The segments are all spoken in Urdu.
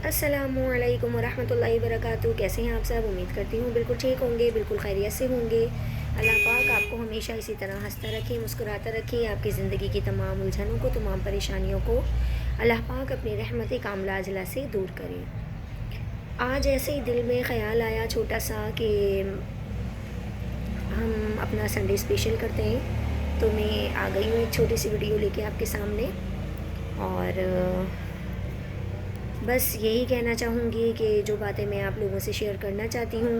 السلام علیکم ورحمۃ اللہ وبرکاتہ۔ کیسے ہیں آپ سب؟ امید کرتی ہوں بالکل ٹھیک ہوں گے، بالکل خیریت سے ہوں گے۔ اللہ پاک آپ کو ہمیشہ اسی طرح ہنستا رکھے، مسکراتا رکھے، آپ کی زندگی کی تمام الجھنوں کو، تمام پریشانیوں کو اللہ پاک اپنی رحمت کاملہ اجلا سے دور کرے۔ آج ایسے ہی دل میں خیال آیا چھوٹا سا کہ ہم اپنا سنڈے اسپیشل کرتے ہیں، تو میں آ گئی ہوں ایک چھوٹی سی ویڈیو لے کے آپ کے سامنے، اور بس یہی کہنا چاہوں گی کہ جو باتیں میں آپ لوگوں سے شیئر کرنا چاہتی ہوں،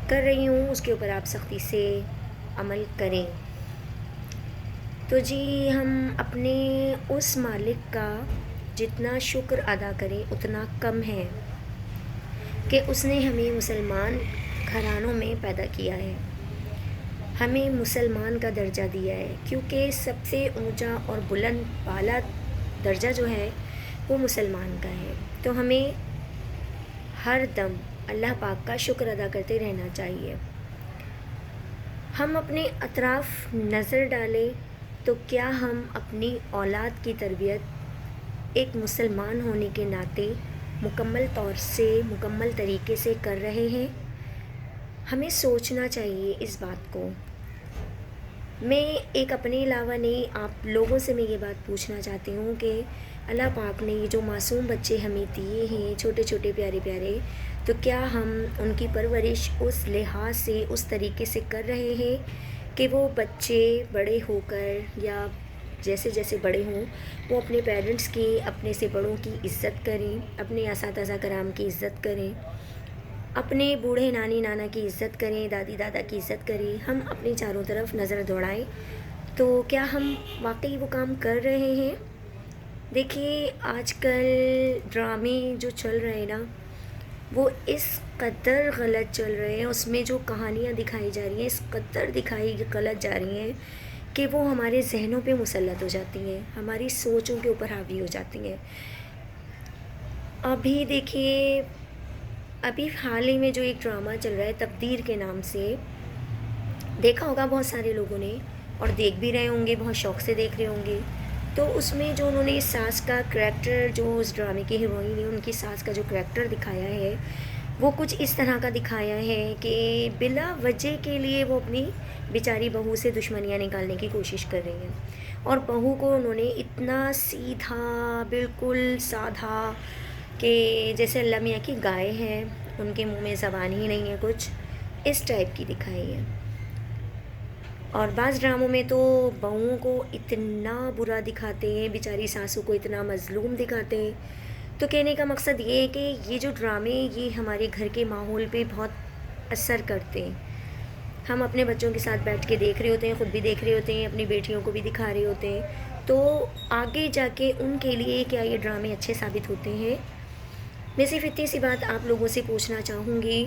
کر رہی ہوں، اس کے اوپر آپ سختی سے عمل کریں۔ تو جی، ہم اپنے اس مالک کا جتنا شکر ادا کریں اتنا کم ہے کہ اس نے ہمیں مسلمان گھرانوں میں پیدا کیا ہے، ہمیں مسلمان کا درجہ دیا ہے، کیونکہ سب سے اونچا اور بلند بالا درجہ جو ہے وہ مسلمان کا ہے۔ تو ہمیں ہر دم اللہ پاک کا شکر ادا کرتے رہنا چاہیے۔ ہم اپنے اطراف نظر ڈالیں تو کیا ہم اپنی اولاد کی تربیت ایک مسلمان ہونے کے ناطے مکمل طور سے، مکمل طریقے سے کر رہے ہیں؟ ہمیں سوچنا چاہیے اس بات کو۔ میں ایک اپنے علاوہ نہیں، آپ لوگوں سے میں یہ بات پوچھنا چاہتی ہوں کہ اللہ پاک نے یہ جو معصوم بچے ہمیں دیے ہیں، چھوٹے چھوٹے پیارے پیارے، تو کیا ہم ان کی پرورش اس لحاظ سے، اس طریقے سے کر رہے ہیں کہ وہ بچے بڑے ہو کر یا جیسے جیسے بڑے ہوں وہ اپنے پیرنٹس کی، اپنے سے بڑوں کی عزت کریں، اپنے اساتذہ کرام کی عزت کریں، اپنے بوڑھے نانی نانا کی عزت کریں، دادی دادا کی عزت کریں، ہم اپنی چاروں طرف نظر دوڑائیں؟ تو کیا ہم واقعی وہ کام کر رہے ہیں؟ دیکھیے، آج کل ڈرامے جو چل رہے ہیں نا، وہ اس قدر غلط چل رہے ہیں، اس میں جو کہانیاں دکھائی جا رہی ہیں اس قدر دکھائی غلط جا رہی ہیں کہ وہ ہمارے ذہنوں پہ مسلط ہو جاتی ہیں، ہماری سوچوں کے اوپر حاوی ہو جاتی ہیں۔ ابھی دیکھیے، ابھی حال ہی میں جو ایک ڈرامہ چل رہا ہے تقدیر کے نام سے، دیکھا ہوگا بہت سارے لوگوں نے، اور دیکھ بھی رہے ہوں گے، بہت شوق سے دیکھ رہے ہوں گے۔ تو اس میں جو انہوں نے ساس کا کریکٹر، جو اس ڈرامے کی ہیروئن ہے، ان کی ساس کا جو کریکٹر دکھایا ہے وہ کچھ اس طرح کا دکھایا ہے کہ بلا وجہ کے لیے وہ اپنی بیچاری بہو سے دشمنیاں نکالنے کی کوشش کر رہی ہیں، اور بہو کو انہوں نے اتنا سیدھا، بالکل سادھا، کہ جیسے اللہ میاں کی گائے ہے، ان کے منہ میں زبان ہی نہیں ہے کچھ، اس ٹائپ کی دکھائی ہے۔ اور بعض ڈراموں میں تو بہوؤں کو اتنا برا دکھاتے ہیں، بیچاری ساسو کو اتنا مظلوم دکھاتے ہیں۔ تو کہنے کا مقصد یہ ہے کہ یہ جو ڈرامے، یہ ہمارے گھر کے ماحول پہ بہت اثر کرتے ہیں۔ ہم اپنے بچوں کے ساتھ بیٹھ کے دیکھ رہے ہوتے ہیں، خود بھی دیکھ رہے ہوتے ہیں، اپنی بیٹیوں کو بھی دکھا رہے ہوتے ہیں، تو آگے جا کے ان کے لیے کیا یہ ڈرامے اچھے ثابت ہوتے ہیں؟ میں صرف اتنی سی بات آپ لوگوں سے پوچھنا چاہوں گی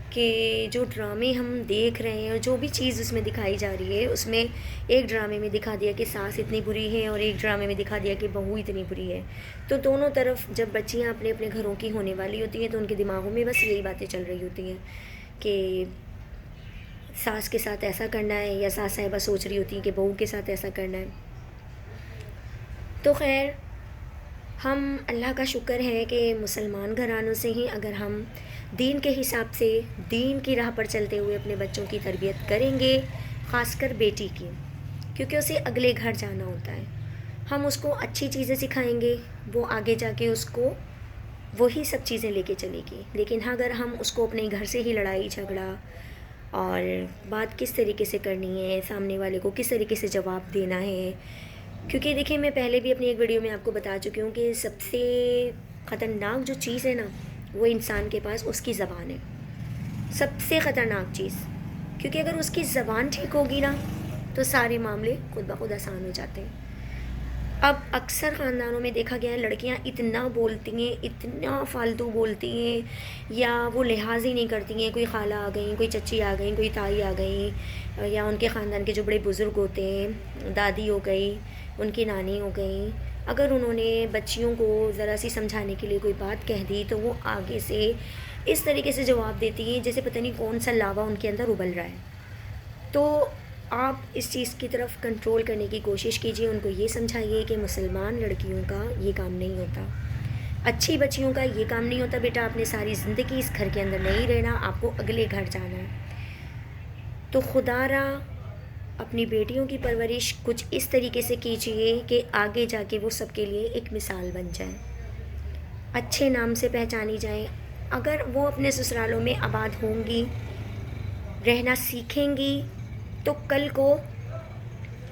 کہ جو ڈرامے ہم دیکھ رہے ہیں اور جو بھی چیز اس میں دکھائی جا رہی ہے، اس میں ایک ڈرامے میں دکھا دیا کہ ساس اتنی بری ہے، اور ایک ڈرامے میں دکھا دیا کہ بہو اتنی بری ہے، تو دونوں طرف جب بچیاں اپنے اپنے گھروں کی ہونے والی ہوتی ہیں تو ان کے دماغوں میں بس یہی باتیں چل رہی ہوتی ہیں کہ ساس کے ساتھ ایسا کرنا ہے، یا ساس صاحبہ سوچ رہی ہوتی ہیں کہ بہو کے ساتھ ایسا کرنا ہے۔ تو خیر، ہم اللہ کا شکر ہے کہ مسلمان گھرانوں سے ہی اگر ہم دین کے حساب سے، دین کی راہ پر چلتے ہوئے اپنے بچوں کی تربیت کریں گے، خاص کر بیٹی کی، کیونکہ اسے اگلے گھر جانا ہوتا ہے، ہم اس کو اچھی چیزیں سکھائیں گے، وہ آگے جا کے اس کو وہی سب چیزیں لے کے چلے گی۔ لیکن اگر ہم اس کو اپنے گھر سے ہی لڑائی جھگڑا اور بات کس طریقے سے کرنی ہے، سامنے والے کو کس طریقے سے جواب دینا ہے، کیونکہ دیکھیں، میں پہلے بھی اپنی ایک ویڈیو میں آپ کو بتا چکی ہوں کہ سب سے خطرناک جو چیز ہے نا، وہ انسان کے پاس اس کی زبان ہے، سب سے خطرناک چیز، کیونکہ اگر اس کی زبان ٹھیک ہوگی نا تو سارے معاملے خود بخود آسان ہو جاتے ہیں۔ اب اکثر خاندانوں میں دیکھا گیا ہے لڑکیاں اتنا بولتی ہیں، اتنا فالتو بولتی ہیں، یا وہ لحاظ ہی نہیں کرتی ہیں، کوئی خالہ آ گئیں، کوئی چچی آ گئیں، کوئی تائی آ گئیں، یا ان کے خاندان کے جو بڑے بزرگ ہوتے ہیں، دادی ہو گئی، ان کی نانی ہو گئیں، اگر انہوں نے بچیوں کو ذرا سی سمجھانے کے لیے کوئی بات کہہ دی تو وہ آگے سے اس طریقے سے جواب دیتی ہیں جیسے پتہ نہیں کون سا لاوا ان کے اندر ابل رہا ہے۔ تو آپ اس چیز کی طرف کنٹرول کرنے کی کوشش کیجئے، ان کو یہ سمجھائیے کہ مسلمان لڑکیوں کا یہ کام نہیں ہوتا۔ اچھی بچیوں کا یہ کام نہیں ہوتا بیٹا آپ نے ساری زندگی اس گھر کے اندر نہیں رہنا، آپ کو اگلے گھر جانا ہے. تو خدا را اپنی بیٹیوں کی پرورش کچھ اس طریقے سے کیجیے کہ آگے جا کے وہ سب کے لیے ایک مثال بن جائیں، اچھے نام سے پہچانی جائیں. اگر وہ اپنے سسرالوں میں آباد ہوں گی، رہنا سیکھیں گی، تو کل کو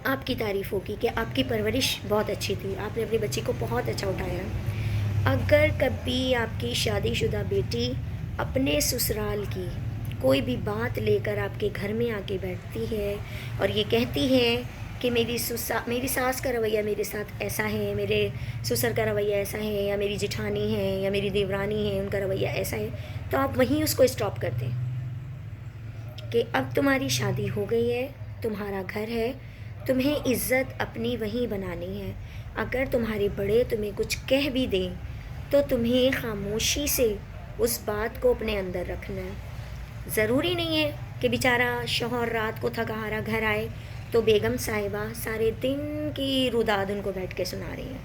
آپ کی تعریف ہوگی کہ آپ کی پرورش بہت اچھی تھی، آپ نے اپنی بچی کو بہت اچھا اٹھایا. اگر کبھی آپ کی شادی شدہ بیٹی اپنے سسرال کی کوئی بھی بات لے کر آپ کے گھر میں آ کے بیٹھتی ہے اور یہ کہتی ہے کہ میری ساس کا رویہ میرے ساتھ ایسا ہے، میرے سسر کا رویہ ایسا ہے، یا میری جٹھانی ہے یا میری دیورانی ہے ان کا رویہ ایسا ہے، تو آپ وہیں اس کو اسٹاپ کر دیں کہ اب تمہاری شادی ہو گئی ہے، تمہارا گھر ہے، تمہیں عزت اپنی وہیں بنانی ہے. اگر تمہارے بڑے تمہیں کچھ کہہ بھی دیں تو تمہیں خاموشی سے اس بات کو اپنے اندر رکھنا ہے. ضروری نہیں ہے کہ بیچارہ شوہر رات کو تھکا ہارا گھر آئے تو بیگم صاحبہ سارے دن کی روداد ان کو بیٹھ کے سنا رہی ہیں،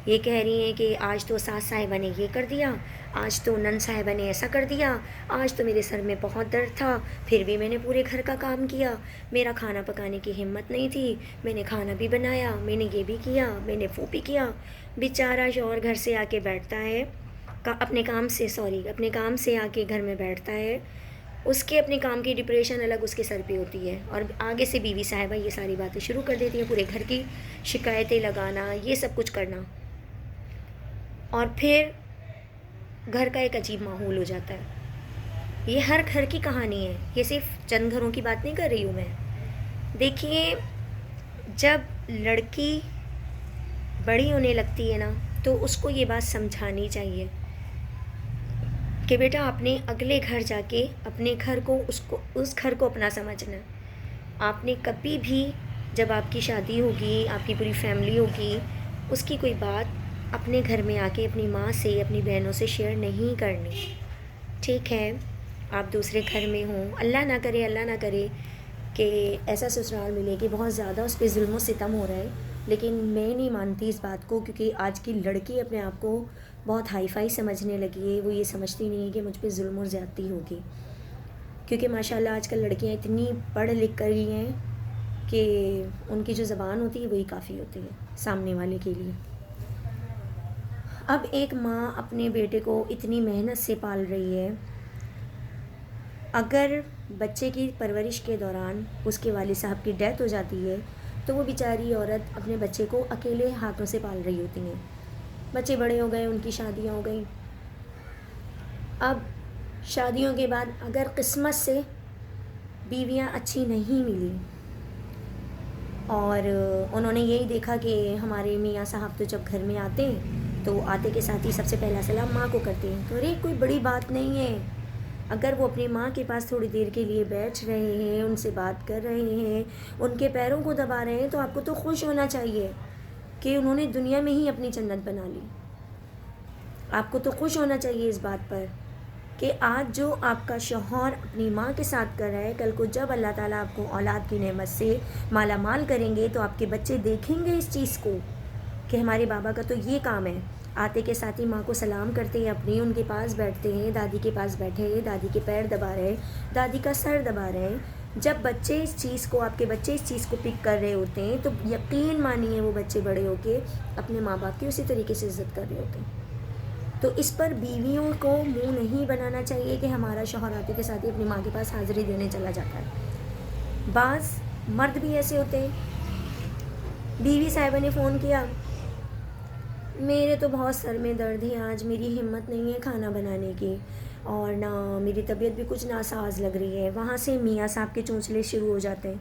یہ کہہ رہی ہیں کہ آج تو ساس صاحبہ نے یہ کر دیا، آج تو نن صاحبہ نے ایسا کر دیا، آج تو میرے سر میں بہت درد تھا پھر بھی میں نے پورے گھر کا کام کیا، میرا کھانا پکانے کی ہمت نہیں تھی، میں نے کھانا بھی بنایا، میں نے یہ بھی کیا، میں نے وہ بھی کیا. بیچارہ شوہر گھر سے آ کے بیٹھتا ہے، اپنے کام سے آ کے گھر میں بیٹھتا ہے، اس کے اپنے کام کی ڈپریشن الگ اس کے سر پہ ہوتی ہے، اور آگے سے بیوی صاحبہ یہ ساری باتیں شروع کر دیتی ہیں، پورے گھر کی شکایتیں لگانا، یہ سب کچھ کرنا، اور پھر گھر کا ایک عجیب ماحول ہو جاتا ہے. یہ ہر گھر کی کہانی ہے، یہ صرف چند گھروں کی بات نہیں کر رہی ہوں میں. دیکھیے جب لڑکی بڑی ہونے لگتی ہے نا تو اس کو یہ بات سمجھانی چاہیے کہ بیٹا آپ نے اگلے گھر جا کے اپنے گھر کو اس گھر کو اپنا سمجھنا ہے. آپ نے کبھی بھی جب آپ کی شادی ہوگی، آپ کی پوری فیملی ہوگی، اس کی کوئی بات اپنے گھر میں آ کے اپنی ماں سے اپنی بہنوں سے شیئر نہیں کرنی. ٹھیک ہے آپ دوسرے گھر میں ہوں، اللہ نہ کرے کہ ایسا سسرال ملے کہ بہت زیادہ اس پہ ظلم و ستم ہو رہا ہے، لیکن میں نہیں مانتی اس بات کو، کیونکہ آج کی لڑکی اپنے آپ کو بہت ہائی فائی سمجھنے لگی ہے. وہ یہ سمجھتی نہیں ہے کہ مجھ پہ ظلم و زیادتی ہوگی، کیونکہ ماشاء اللہ آج کل لڑکیاں اتنی پڑھ لکھ کر گئی ہیں کہ ان کی جو زبان ہوتی ہے وہی کافی ہوتی ہے سامنے والے کے لیے. اب ایک ماں اپنے بیٹے کو اتنی محنت سے پال رہی ہے، اگر بچے کی پرورش کے دوران اس کے والد صاحب کی ڈیتھ ہو جاتی ہے تو وہ بیچاری عورت اپنے بچے کو اکیلے ہاتھوں سے پال رہی ہوتی ہیں. بچے بڑے ہو گئے، ان کی شادیاں ہو گئیں. اب شادیوں کے بعد اگر قسمت سے بیویاں اچھی نہیں ملی اور انہوں نے یہی دیکھا کہ ہمارے میاں صاحب تو جب گھر میں آتے ہیں تو آتے کے ساتھ ہی سب سے پہلا سلام ماں کو کرتے ہیں، تو ارے کوئی بڑی بات نہیں ہے. اگر وہ اپنی ماں کے پاس تھوڑی دیر کے لیے بیٹھ رہے ہیں، ان سے بات کر رہے ہیں، ان کے پیروں کو دبا رہے ہیں، تو آپ کو تو خوش ہونا چاہیے کہ انہوں نے دنیا میں ہی اپنی جنت بنا لی. آپ کو تو خوش ہونا چاہیے اس بات پر کہ آج جو آپ کا شوہر اپنی ماں کے ساتھ کر رہا ہے، کل کو جب اللہ تعالیٰ آپ کو اولاد کی نعمت سے مالا مال کریں گے تو آپ کے بچے دیکھیں گے اس چیز کو کہ ہمارے بابا کا تو یہ کام ہے. آتے کے ساتھ ہی ماں کو سلام کرتے ہیں، اپنی ان کے پاس بیٹھتے ہیں، دادی کے پاس بیٹھے ہیں، دادی کے پیر دبا رہے ہیں، دادی کا سر دبا رہے ہیں. جب بچے اس چیز کو، آپ کے بچے اس چیز کو پک کر رہے ہوتے ہیں تو یقین مانیے وہ بچے بڑے ہو کے اپنے ماں باپ کی اسی طریقے سے عزت کر رہے ہوتے ہیں. تو اس پر بیویوں کو منہ نہیں بنانا چاہیے کہ ہمارا شوہر آتے کے ساتھ ہی اپنی ماں کے پاس حاضری دینے چلا جاتا ہے. بعض مرد بھی ایسے ہوتے ہیں، بیوی صاحبہ نے فون کیا، میرے تو بہت سر میں درد ہے، آج میری ہمت نہیں ہے کھانا بنانے کی، اور نہ میری طبیعت بھی کچھ ناساز لگ رہی ہے. وہاں سے میاں صاحب کے چونچلے شروع ہو جاتے ہیں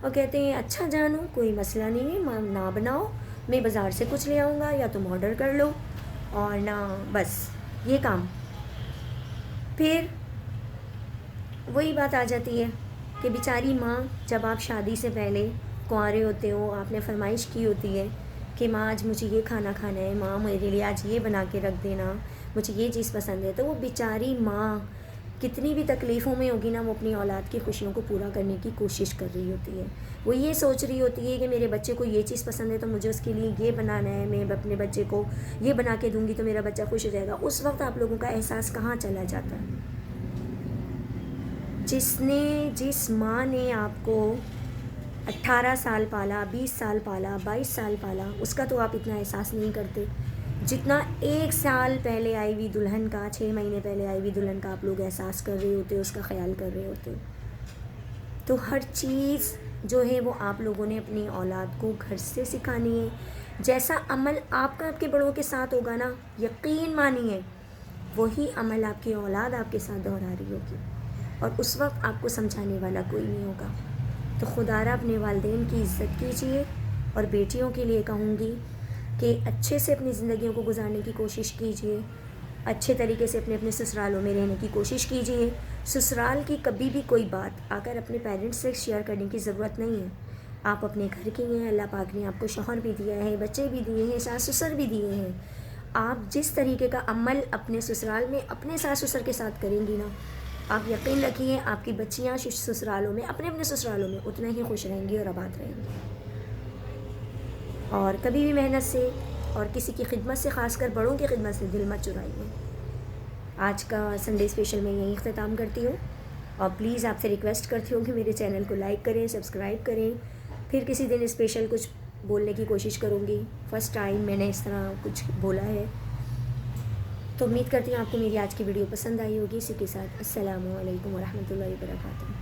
اور کہتے ہیں اچھا جانو کوئی مسئلہ نہیں ہے، نہ بناؤ، میں بازار سے کچھ لے آؤں گا یا تم آرڈر کر لو، اور نہ بس یہ کام. پھر وہی بات آ جاتی ہے کہ بیچاری ماں، جب آپ شادی سے پہلے کنوارے ہوتے ہو، آپ نے فرمائش کی ہوتی ہے کہ ماں آج مجھے یہ کھانا کھانا ہے، ماں میرے لیے آج یہ بنا کے رکھ دینا، مجھے یہ چیز پسند ہے، تو وہ بیچاری ماں کتنی بھی تکلیفوں میں ہوگی نا، وہ اپنی اولاد کی خوشیوں کو پورا کرنے کی کوشش کر رہی ہوتی ہے. وہ یہ سوچ رہی ہوتی ہے کہ میرے بچے کو یہ چیز پسند ہے تو مجھے اس کے لیے یہ بنانا ہے، میں اپنے بچے کو یہ بنا کے دوں گی تو میرا بچہ خوش ہو جائے گا. اس وقت آپ لوگوں کا احساس کہاں چلا جاتا ہے؟ جس ماں نے آپ کو 18 سال پالا، 20 سال پالا، 22 سال پالا، اس کا تو آپ اتنا احساس نہیں کرتے جتنا 1 سال پہلے آئی ہوئی دلہن کا، 6 مہینے پہلے آئی ہوئی دلہن کا آپ لوگ احساس کر رہے ہوتے، اس کا خیال کر رہے ہوتے. تو ہر چیز جو ہے وہ آپ لوگوں نے اپنی اولاد کو گھر سے سکھانی ہے. جیسا عمل آپ کا آپ کے بڑوں کے ساتھ ہوگا نا، یقین مانیے وہی عمل آپ کی اولاد آپ کے ساتھ دہرا رہی ہوگی، اور اس وقت آپ کو سمجھانے والا کوئی نہیں ہوگا. تو خدارا اپنے والدین کی عزت کیجیے. اور بیٹیوں کے لیے کہوں گی کہ اچھے سے اپنی زندگیوں کو گزارنے کی کوشش کیجیے، اچھے طریقے سے اپنے سسرالوں میں رہنے کی کوشش کیجیے. سسرال کی کبھی بھی کوئی بات آ کر اپنے پیرنٹس سے شیئر کرنے کی ضرورت نہیں ہے. آپ اپنے گھر کے ہیں، اللہ پاک نے آپ کو شوہر بھی دیا ہے، بچے بھی دیے ہیں، ساس سسر بھی دیے ہیں. آپ جس طریقے کا عمل اپنے سسرال میں اپنے ساس سسر کے ساتھ کریں گی نا، آپ یقین رکھیے آپ کی بچیاں سسرالوں میں اپنے سسرالوں میں اتنا ہی خوش رہیں گی اور آباد رہیں گی. اور کبھی بھی محنت سے اور کسی کی خدمت سے، خاص کر بڑوں کی خدمت سے دل مت چرائیے. آج کا سنڈے اسپیشل میں یہیں اختتام کرتی ہوں، اور پلیز آپ سے ریکویسٹ کرتی ہوں کہ میرے چینل کو لائک کریں، سبسکرائب کریں. پھر کسی دن اسپیشل کچھ بولنے کی کوشش کروں گی. فرسٹ ٹائم میں نے اس طرح کچھ بولا ہے. تو امید کرتی ہوں آپ کو میری آج کی ویڈیو پسند آئی ہوگی. اسی کے ساتھ السلام علیکم ورحمۃ اللہ وبرکاتہ.